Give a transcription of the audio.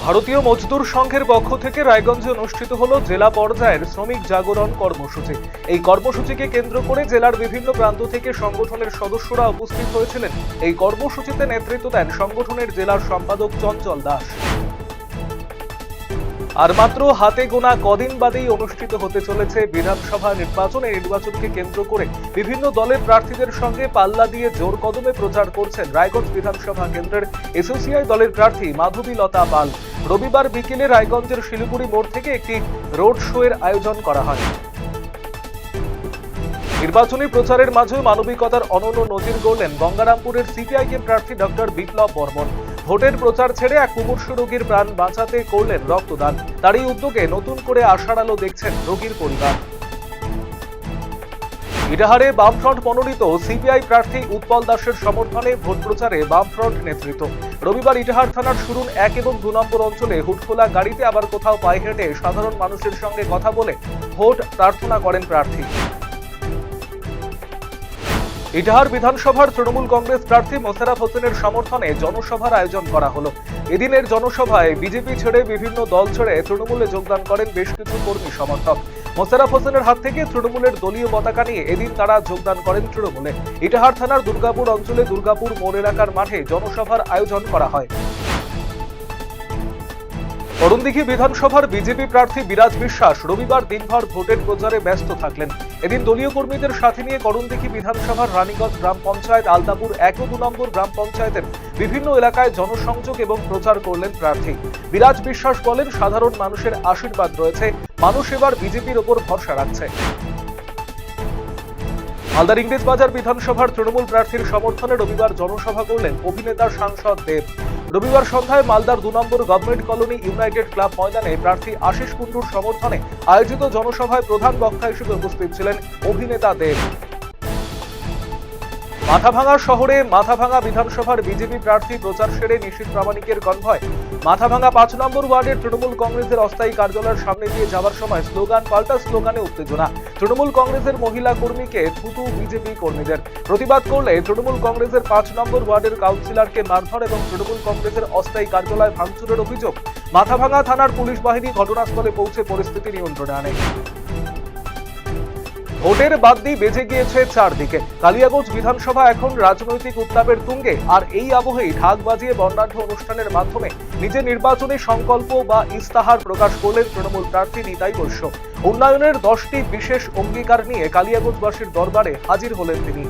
ভারতীয় মজদুর সংঘের পক্ষ থেকে রায়গঞ্জে অনুষ্ঠিত হলো জেলা পর্যায়ের শ্রমিক জাগরণ কর্মসূচি। এই কর্মসূচিকে কেন্দ্র করে জেলার বিভিন্ন প্রান্ত থেকে সংগঠনের সদস্যরা উপস্থিত হয়েছিলেন। এই কর্মসূচিতে নেতৃত্ব দেন সংগঠনের জেলার সম্পাদক চঞ্চল দাস। আর মাত্র হাতে গোনা কদিন বাদেই অনুষ্ঠিত হতে চলেছে বিধানসভা নির্বাচন। এই নির্বাচনকে কেন্দ্র করে বিভিন্ন দলের প্রার্থীদের সঙ্গে পাল্লা দিয়ে জোর কদমে প্রচার করছেন রায়গঞ্জ বিধানসভা কেন্দ্রের এসোসিয়াই দলের প্রার্থী মাধবী লতা পাল। রবিবার বিকেলে রায়গঞ্জের শিলিগুড়ি মোড় থেকে একটি রোড শো এর আয়োজন করা হয়। নির্বাচনী প্রচারের মাঝে মানবিকতার অনন্য নজির গড়লেন গঙ্গারামপুরের সিপিআইএম প্রার্থী ডক্টর বিপ্লব বর্মন। ভোটের প্রচার ছেড়ে এক মুমূর্ষু রোগীর প্রাণ বাঁচাতে করলেন রক্তদান। তারই উদ্যোগে নতুন করে আশার আলো দেখছেন রোগীর পরিবার। ইটাহারে বামফ্রন্ট মনোনীত সিপিআই প্রার্থী উৎপল দাসের সমর্থনে ভোট প্রচারে বামফ্রন্ট নেতৃত্ব। রবিবার ইটাহার থানার শুরুন 1 এবং 2 নম্বর অঞ্চলে হুটখোলা গাড়িতে আবার কোথাও পায়ে হেঁটে সাধারণ মানুষের সঙ্গে কথা বলে ভোট প্রার্থনা করেন প্রার্থী। ইটাহার বিধানসভার তৃণমূল কংগ্রেস প্রার্থী মোশাররফ হোসেনের সমর্থনে জনসভার আয়োজন করা হলো। এদিনের জনসভায় বিজেপি ছেড়ে বিভিন্ন দল ছেড়ে তৃণমূলে যোগদান করেন বেশ কিছু কর্মী সমর্থক। মোশাররফ হোসেনের হাত থেকে তৃণমূলের দলীয় পতাকা নিয়ে এদিন তারা যোগদান করেন তৃণমূলে। ইটাহার থানার দুর্গাপুর অঞ্চলে দুর্গাপুর মোড় এলাকার মাঠে জনসভার আয়োজন করা হয়। করণদিঘি বিধানসভার বিজেপি প্রার্থী বিরাজ বিশ্বাস রবিবার দিনভর ভোটের প্রচারে ব্যস্ত থাকলেন। এদিন দলীয় কর্মীদের সাথে নিয়ে করণদিঘি বিধানসভার রানীগঞ্জ গ্রাম পঞ্চায়েত, আলতাপুর 1 ও 2 নম্বর গ্রাম পঞ্চায়েতের বিভিন্ন এলাকায় জনসংযোগ এবং প্রচার করলেন প্রার্থী। বিরাজ বিশ্বাস বলেন, সাধারণ মানুষের আশীর্বাদ রয়েছে, মানুষ এবার বিজেপির ওপর ভরসা রাখছে। মালদার ইংরেজবাজার বিধানসভার তৃণমূল প্রার্থীর সমর্থনে রবিবার জনসভা করলেন অভিনেতা সাংসদ দেব। রবিবার সন্ধ্যায় মালদার 2 নম্বর গভর্নমেন্ট কলোনি ইউনাইটেড ক্লাব ময়দানে প্রার্থী আশিস কুন্ডুর সমর্থনে আয়োজিত জনসভায় প্রধান বক্তা হিসেবে উপস্থিত ছিলেন অভিনেতা দেব। মাথাভাঙা শহরে মাথাভাঙা বিধানসভার বিজেপি প্রার্থী প্রচার সেরে নিশীথ প্রামাণিকের কনভয় মাথাভাঙা 5 নম্বর ওয়ার্ডের তৃণমূল কংগ্রেসের অস্থায়ী কার্যালয়ের সামনে দিয়ে যাওয়ার সময় স্লোগান পাল্টা স্লোগানে উত্তেজনা। তৃণমূল কংগ্রেসের মহিলা কর্মীকে থুতু বিজেপি কর্মীদের। প্রতিবাদ করলে তৃণমূল কংগ্রেসের 5 নম্বর ওয়ার্ডের কাউন্সিলরকে মারধর এবং তৃণমূল কংগ্রেসের অস্থায়ী কার্যালয় ভাঙচুরের অভিযোগ। মাথাভাঙা থানার পুলিশ বাহিনী ঘটনাস্থলে পৌঁছে পরিস্থিতি নিয়ন্ত্রণে আনে। ভোটের বাদ্যি বেজে গিয়েছে চারদিকে। কালিয়াগঞ্জ বিধানসভা এখন রাজনৈতিক উত্তাপের তুঙ্গে। আর এই আবহেই ঢাক বাজিয়ে বর্ণাঢ্য অনুষ্ঠানের মাধ্যমে নিজের নির্বাচনী সংকল্প বা ইস্তাহার প্রকাশ করলেন তৃণমূল প্রার্থী নিতাই বৈশ্য। উন্নয়নের 10টি বিশেষ অঙ্গীকার নিয়ে কালিয়াগঞ্জবাসীর দরবারে হাজির হলেন তিনি।